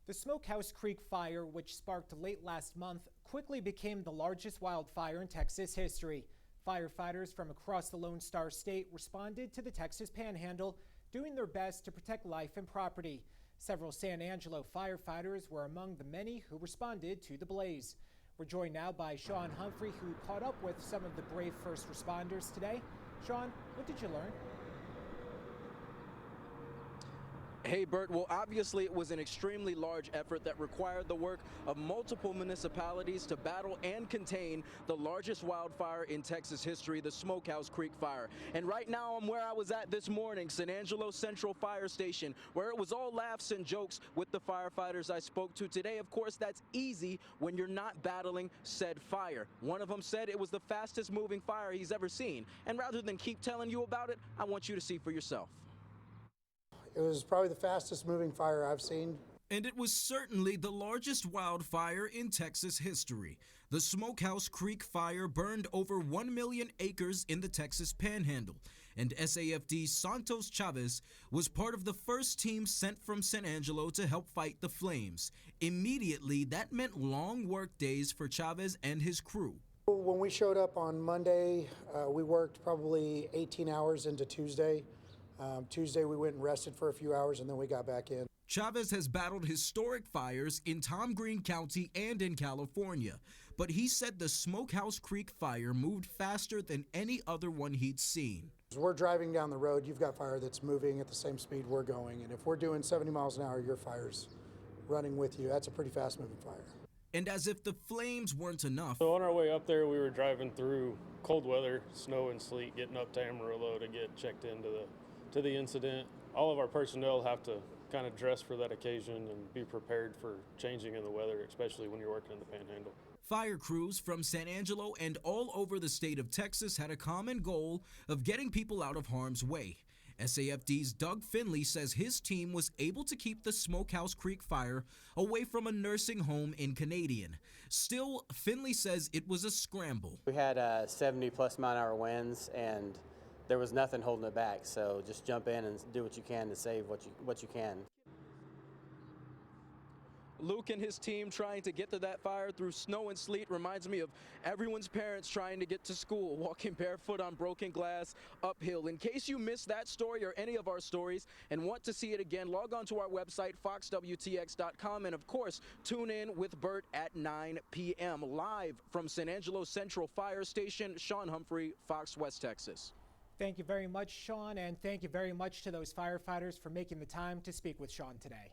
The Smokehouse Creek Fire, which sparked late last month, quickly became the largest wildfire in Texas history. Firefighters from across the Lone Star State responded to the Texas Panhandle, doing their best to protect life and property. Several San Angelo firefighters were among the many who responded to the blaze. We're joined now by Sean Humphrey, who caught up with some of the brave first responders today. Sean, what did you learn? Hey, Bert. Well, obviously, it was an extremely large effort that required the work of multiple municipalities to battle and contain the largest wildfire in Texas history, the Smokehouse Creek Fire. And right now, I'm where I was at this morning, San Angelo Central Fire Station, where it was all laughs and jokes with the firefighters I spoke to today. Of course, that's easy when you're not battling said fire. One of them said it was the fastest moving fire he's ever seen. And rather than keep telling you about it, I want you to see for yourself. It was probably the fastest moving fire I've seen. And it was certainly the largest wildfire in Texas history. The Smokehouse Creek Fire burned over 1 million acres in the Texas Panhandle, and SAFD's Sontos Chavez was part of the first team sent from San Angelo to help fight the flames. Immediately, that meant long work days for Chavez and his crew. When we showed up on Monday, we worked probably 18 hours into Tuesday. Tuesday we went and rested for a few hours and then we got back in. Chavez has battled historic fires in Tom Green County and in California, but he said the Smokehouse Creek Fire moved faster than any other one he'd seen. As we're driving down the road, you've got fire that's moving at the same speed we're going, and if we're doing 70 miles an hour, your fire's running with you. That's a pretty fast moving fire. And as if the flames weren't enough. So on our way up there, we were driving through cold weather, snow and sleet, getting up to Amarillo to get checked into the incident. All of our personnel have to kind of dress for that occasion and be prepared for changing in the weather, especially when you're working in the Panhandle. Fire crews from San Angelo and all over the state of Texas had a common goal of getting people out of harm's way. SAFD's Doug Finley says his team was able to keep the Smokehouse Creek Fire away from a nursing home in Canadian. Still, Finley says it was a scramble. We had 70+ mile-an-hour winds, and there was nothing holding it back, so just jump in and do what you can to save what you can. Luke and his team trying to get to that fire through snow and sleet reminds me of everyone's parents trying to get to school, walking barefoot on broken glass uphill. In case you missed that story or any of our stories and want to see it again, log on to our website, foxwtx.com, and of course, tune in with Bert at 9 p.m. live from San Angelo Central Fire Station. Sean Humphrey, Fox West Texas. Thank you very much, Sean, and thank you very much to those firefighters for making the time to speak with Sean today.